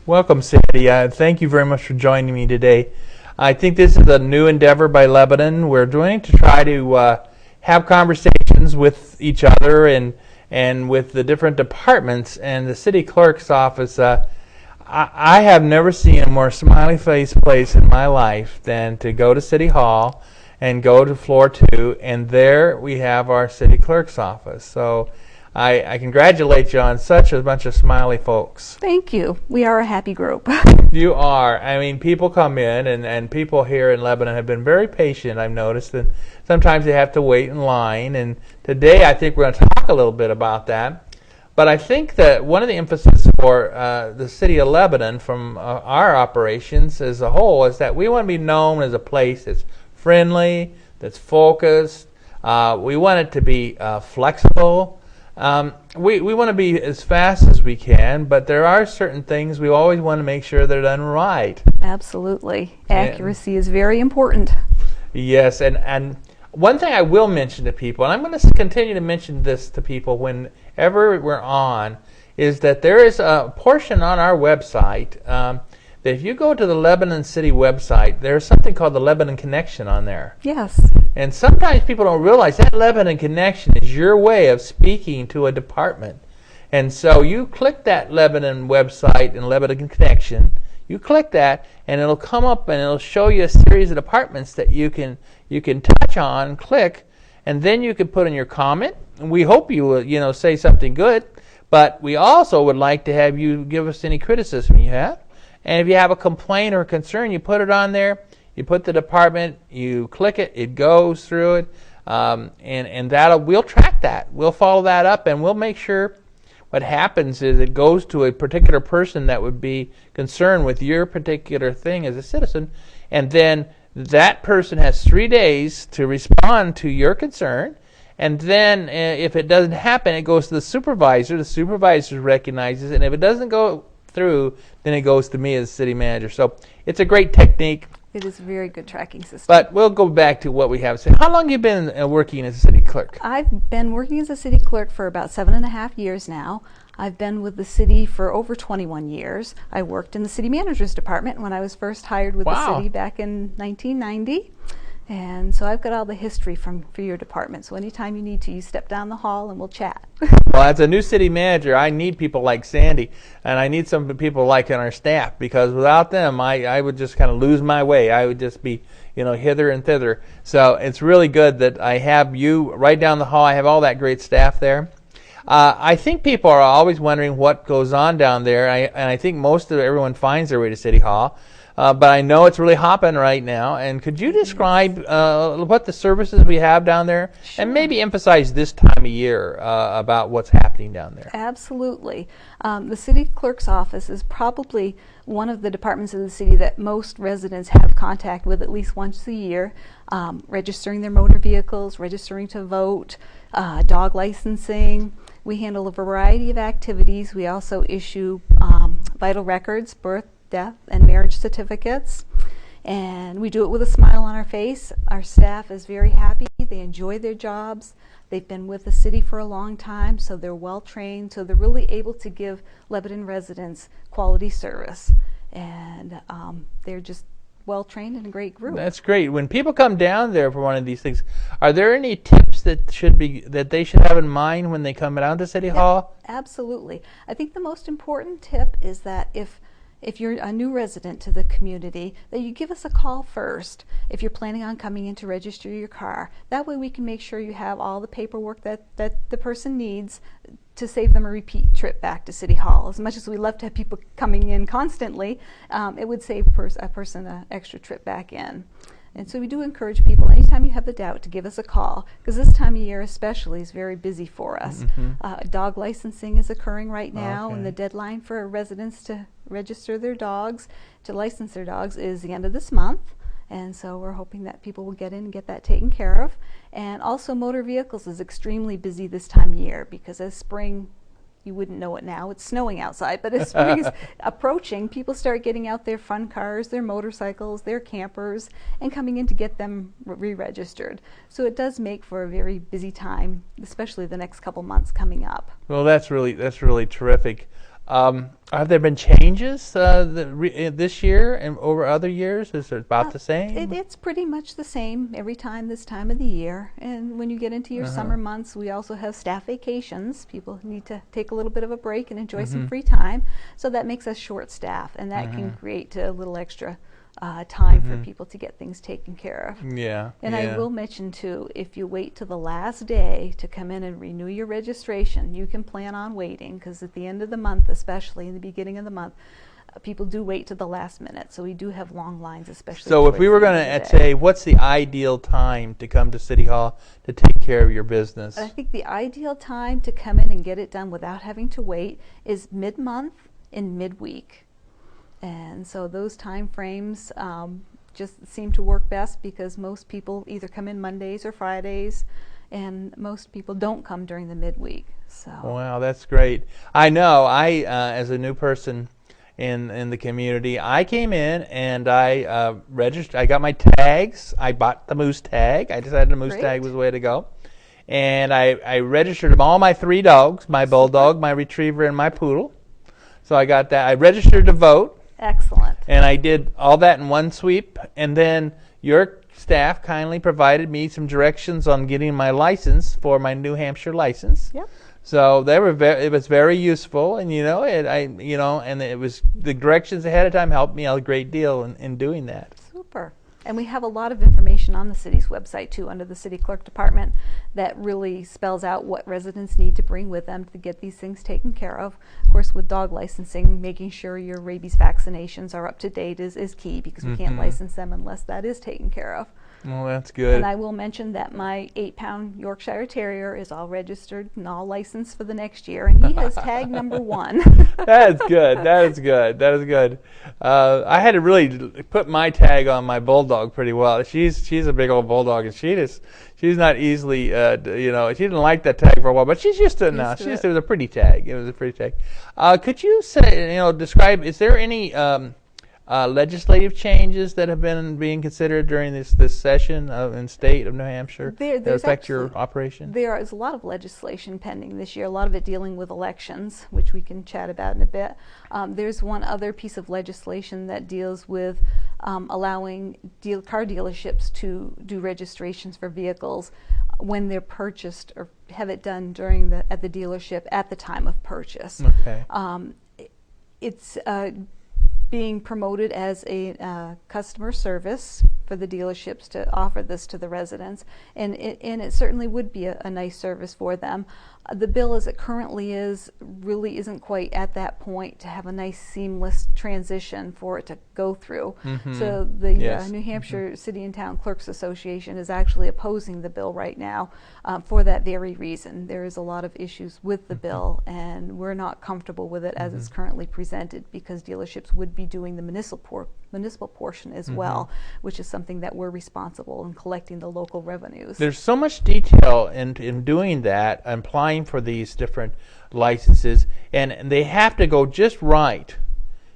Welcome, Sandy. Thank you very much for joining me today. I think this is a new endeavor by Lebanon. We're going to try to have conversations with each other and with the different departments and the city clerk's office. I have never seen a more smiley face place in my life than to go to City Hall and go to floor 2, and there we have our city clerk's office. So I congratulate you on such a bunch of smiley folks. Thank you. We are a happy group. You are. I mean, people come in, and people here in Lebanon have been very patient, I've noticed, and sometimes they have to wait in line. And today I think we're going to talk a little bit about that. But I think that one of the emphasis for the city of Lebanon from our operations as a whole is that we want to be known as a place that's friendly, that's focused. We want it to be flexible. We want to be as fast as we can, but there are certain things we always want to make sure they're done right. Absolutely. Accuracy is very important. Yes, and one thing I will mention to people, and I'm going to continue to mention this to people whenever we're on, is that there is a portion on our website that if you go to the Lebanon City website, there's something called the Lebanon Connection on there. Yes. And sometimes people don't realize that Lebanon Connection is your way of speaking to a department. And so you click that Lebanon website and Lebanon Connection, you click that, and it'll come up and it'll show you a series of departments that you can touch on, click, and then you can put in your comment. And we hope you will, say something good, but we also would like to have you give us any criticism you have. And if you have a complaint or a concern, you put it on there. You put the department, you click it, it goes through it, and we'll track that. We'll follow that up, and we'll make sure what happens is it goes to a particular person that would be concerned with your particular thing as a citizen, and then that person has 3 days to respond to your concern. And then if it doesn't happen, it goes to the supervisor. The supervisor recognizes it, and if it doesn't go through, then it goes to me as city manager. So it's a great technique. It is a very good tracking system. But we'll go back to what we have. So how long have you been working as a city clerk? I've been working as a city clerk for about 7.5 years now. I've been with the city for over 21 years. I worked in the city manager's department when I was first hired with the city back in 1990. And so I've got all the history for your department. So anytime you need to, you step down the hall and we'll chat. Well, as a new city manager, I need people like Sandy, and I need some people like in our staff, because without them, I would just kind of lose my way. I would just be, hither and thither. So it's really good that I have you right down the hall. I have all that great staff there. I think people are always wondering what goes on down there, and I think most of everyone finds their way to City Hall. But I know it's really hopping right now. And could you describe what the services we have down there? Sure. And maybe emphasize this time of year about what's happening down there? Absolutely. The city clerk's office is probably one of the departments of the city that most residents have contact with at least once a year, registering their motor vehicles, registering to vote, dog licensing. We handle a variety of activities. We also issue vital records, birth, death, and marriage certificates, and we do it with a smile on our face. Our staff is very happy. They enjoy their jobs. They've been with the city for a long time, so they're well trained, so they're really able to give Lebanon residents quality service, and they're just well trained and a great group. That's great. When people come down there for one of these things, are there any tips that they should have in mind when they come down to City Hall? Absolutely. I think the most important tip is that if you're a new resident to the community, that you give us a call first if you're planning on coming in to register your car. That way we can make sure you have all the paperwork that the person needs to save them a repeat trip back to City Hall. As much as we love to have people coming in constantly, it would save a person an extra trip back in. And so we do encourage people, anytime you have the doubt, to give us a call, because this time of year especially is very busy for us. Mm-hmm. Dog licensing is occurring right now, and the deadline for residents to register their dogs, to license their dogs, is the end of this month. And so we're hoping that people will get in and get that taken care of. And also motor vehicles is extremely busy this time of year, because as spring, you wouldn't know it now, it's snowing outside, but as spring is approaching, people start getting out their fun cars, their motorcycles, their campers, and coming in to get them re-registered. So it does make for a very busy time, especially the next couple months coming up. Well, that's really terrific. Have there been changes this year and over other years? Is it about the same? It's pretty much the same every time this time of the year. And when you get into your summer months, we also have staff vacations. People need to take a little bit of a break and enjoy some free time. So that makes us short staff, and that can create a little extra time for people to get things taken care of. Yeah. And I will mention too, if you wait to the last day to come in and renew your registration, you can plan on waiting, because at the end of the month, especially in the beginning of the month, people do wait to the last minute. So we do have long lines, especially. So if we were going to say, what's the ideal time to come to City Hall to take care of your business? I think the ideal time to come in and get it done without having to wait is mid-month and midweek. And so those time frames just seem to work best, because most people either come in Mondays or Fridays, and most people don't come during the midweek. So wow, that's great. I know. As a new person in the community, I came in and I registered. I got my tags. I bought the moose tag. I decided the moose tag was the way to go. And I registered them, all my 3 dogs, my bulldog, my retriever, and my poodle. So I got that. I registered to vote. Excellent. And I did all that in one sweep. And then your staff kindly provided me some directions on getting my license for my New Hampshire license. Yep. So they were it was very useful, and and it was the directions ahead of time helped me a great deal in doing that. Super. And we have a lot of information on the city's website too, under the city clerk department, that really spells out what residents need to bring with them to get these things taken care of. Of course, with dog licensing, making sure your rabies vaccinations are up to date is key, because we can't license them unless that is taken care of. Well, that's good. And I will mention that my 8-pound Yorkshire Terrier is all registered and all licensed for the next year, and he has tag number 1. That's good. That is good. That is good. I had to really put my tag on my bulldog pretty well. She's a big old bulldog, and she's not easily she didn't like that tag for a while, but she's used to it now. It was a pretty tag. It was a pretty tag. Could you describe? Is there any legislative changes that have been being considered during this session in state of New Hampshire that affect your operation? There is a lot of legislation pending this year, a lot of it dealing with elections, which we can chat about in a bit. There's one other piece of legislation that deals with allowing car dealerships to do registrations for vehicles when they're purchased, or have it done at the dealership at the time of purchase. Okay. It's being promoted as a customer service for the dealerships to offer this to the residents, and it certainly would be a nice service for them. The bill as it currently is really isn't quite at that point to have a nice seamless transition for it to go through. So the New Hampshire City and Town Clerks Association is actually opposing the bill right now for that very reason. There is a lot of issues with the bill, and we're not comfortable with it as it's currently presented, because dealerships would be doing the municipal portion as well, which is something that we're responsible in collecting the local revenues. There's so much detail in doing that, applying for these different licenses, and they have to go just right.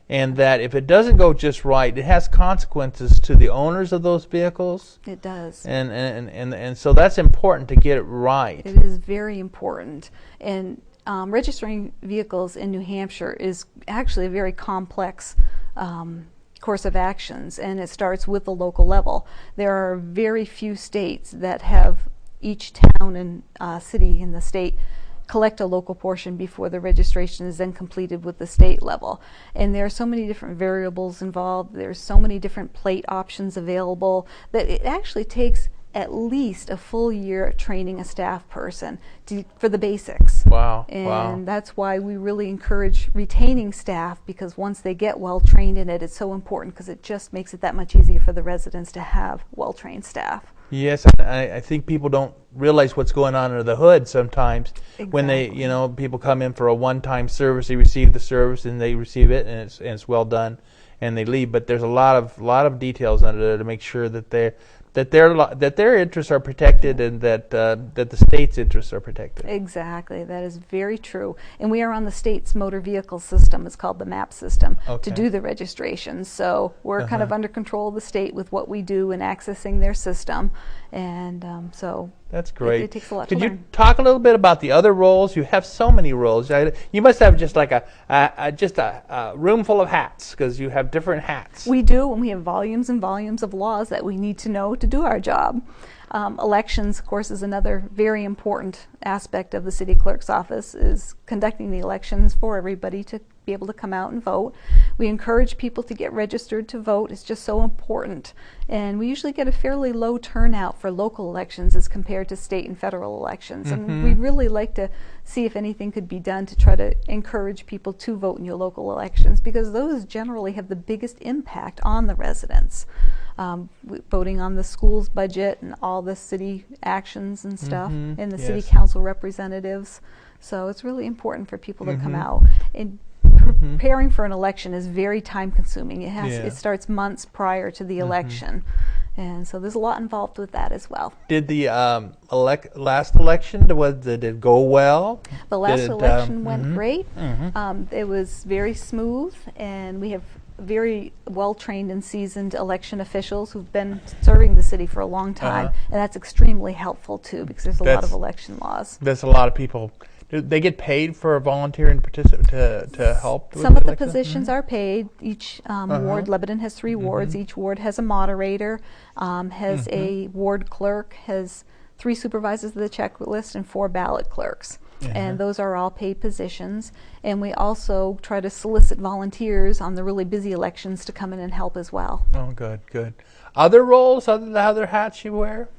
And that if it doesn't go just right, it has consequences to the owners of those vehicles. It does. And so that's important to get it right. It is very important. And registering vehicles in New Hampshire is actually a very complex course of actions, and it starts with the local level. There are very few states that have each town and city in the state collect a local portion before the registration is then completed with the state level. And there are so many different variables involved, there's so many different plate options available, that it actually takes at least a full year training a staff person for the basics. Wow. And that's why we really encourage retaining staff, because once they get well trained in it, it's so important, because it just makes it that much easier for the residents to have well trained staff. Yes, I think people don't realize what's going on under the hood sometimes. Exactly. When they, people come in for a one-time service, they receive the service and they receive it, and it's well done, and they leave. But there's a lot of details under there to make sure that their interests are protected, and that the state's interests are protected. Exactly, that is very true. And we are on the state's motor vehicle system. It's called the MAP system to do the registration. So we're kind of under control of the state with what we do and accessing their system. And so That's great. It takes a lot Could to you learn. talk a little bit about the other roles? You have so many roles. You must have just like a room full of hats, because you have different hats. We do, and we have volumes and volumes of laws that we need to know to do our job. Elections, of course, is another very important aspect of the city clerk's office, is conducting the elections for everybody to be able to come out and vote. We encourage people to get registered to vote. It's just so important. And we usually get a fairly low turnout for local elections as compared to state and federal elections. And we'd really like to see if anything could be done to try to encourage people to vote in your local elections, because those generally have the biggest impact on the residents. Voting on the school's budget and all the city actions and stuff, and the city council representatives. So it's really important for people to come out. And preparing for an election is very time consuming. It starts months prior to the election. And so there's a lot involved with that as well. Did the last election, did it go well? The last election went great. It was very smooth, and we have very well-trained and seasoned election officials who've been serving the city for a long time, and that's extremely helpful too, because there's a lot of election laws. There's a lot of people. Do they get paid for volunteering to help? Some of the positions are paid. Each ward, Lebanon has 3 wards. Each ward has a moderator, has a ward clerk, has 3 supervisors of the checklist, and 4 ballot clerks. And those are all paid positions. And we also try to solicit volunteers on the really busy elections to come in and help as well. Oh, good, good. Other roles, other hats you wear?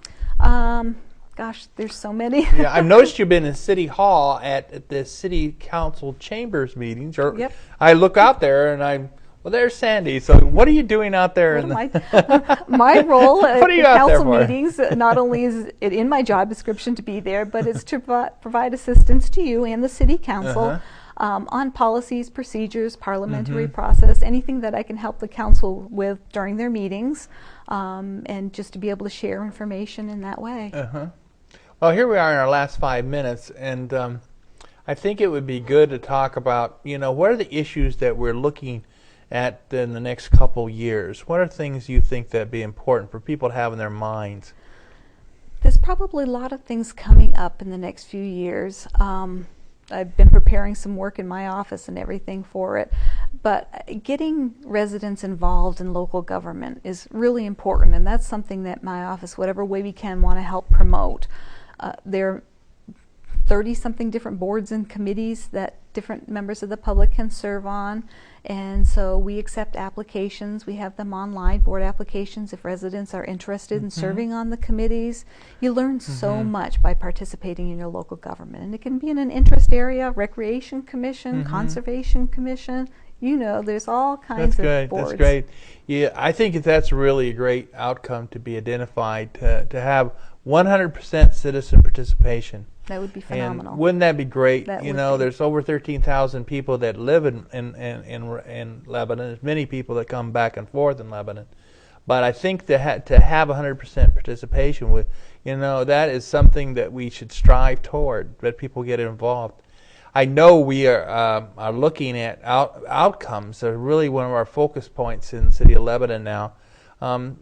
Gosh, there's so many. Yeah, I've noticed you've been in City Hall at the City Council Chambers meetings. Or I look out there and well, there's Sandi. So what are you doing out there? My role at the council for? meetings, not only is it in my job description to be there, but it's to provide assistance to you and the city council on policies, procedures, parliamentary process, anything that I can help the council with during their meetings, and just to be able to share information in that way. Well, here we are in our last 5 minutes, and I think it would be good to talk about, what are the issues that we're looking at in the next couple years? What are things you think that'd be important for people to have in their minds? There's probably a lot of things coming up in the next few years. I've been preparing some work in my office and everything for it, but getting residents involved in local government is really important, and that's something that my office, whatever way we can, want to help promote. There are 30-something different boards and committees that different members of the public can serve on, and so we accept applications. We have them online, board applications, if residents are interested in serving on the committees. You learn so much by participating in your local government, and it can be in an interest area, recreation commission, conservation commission. There's all kinds of boards. That's great. Yeah, I think that's really a great outcome to be identified, to have 100% citizen participation. That would be phenomenal. And wouldn't that be great? That There's over 13,000 people that live in Lebanon. There's many people that come back and forth in Lebanon. But I think to have 100% participation with, that is something that we should strive toward, that people get involved. I know we are looking at outcomes. They're really one of our focus points in the city of Lebanon now,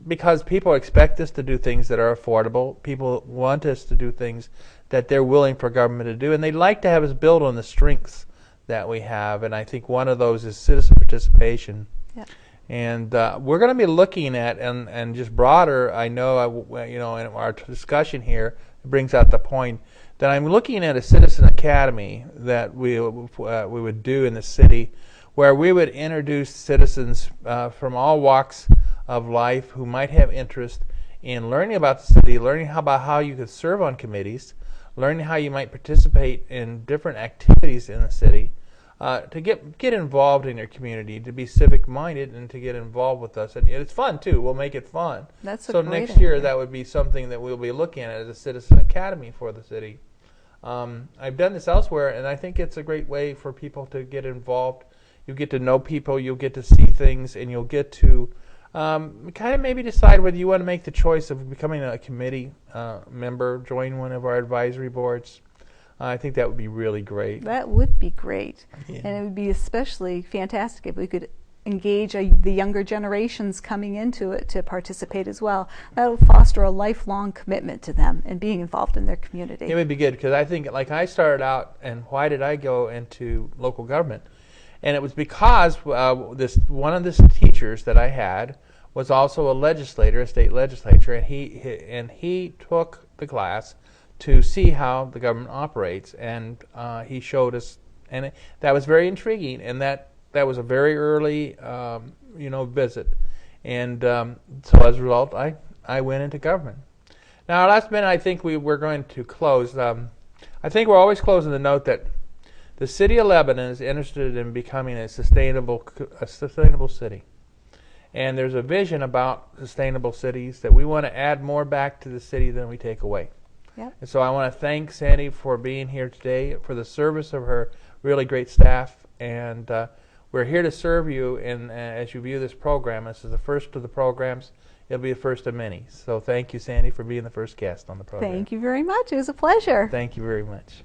because people expect us to do things that are affordable. People want us to do things that they're willing for government to do, and they'd like to have us build on the strengths that we have. And I think one of those is citizen participation. Yep. And we're going to be looking at, and just broader, I know, in our discussion here, it brings out the point that I'm looking at a citizen academy that we would do in the city, where we would introduce citizens from all walks of life who might have interest in learning about the city, learning about how you could serve on committees, learning how you might participate in different activities in the city, to get involved in your community, to be civic-minded, and to get involved with us. And it's fun, too. We'll make it fun. So next year, that would be something that we'll be looking at as a citizen academy for the city. I've done this elsewhere, and I think it's a great way for people to get involved. You get to know people, you'll get to see things, and you'll get to kind of maybe decide whether you want to make the choice of becoming a committee member, join one of our advisory boards. I think that would be really great. That would be great. Yeah. And it would be especially fantastic if we could engage the younger generations coming into it to participate as well. That will foster a lifelong commitment to them and being involved in their community. It would be good, because I think, like, I started out, and why did I go into local government? And it was because one of the teachers that I had was also a legislator, a state legislature, and he took the class to see how the government operates, and he showed us, and that was very intriguing, and that was a very early visit, and so as a result, I went into government. Now, last minute, I think we're going to close. I think we're always closing the note that the city of Lebanon is interested in becoming a sustainable city. And there's a vision about sustainable cities that we want to add more back to the city than we take away. Yep. And so I want to thank Sandi for being here today, for the service of her really great staff. And we're here to serve you as you view this program. This is the first of the programs. It'll be the first of many. So thank you, Sandi, for being the first guest on the program. Thank you very much. It was a pleasure. Thank you very much.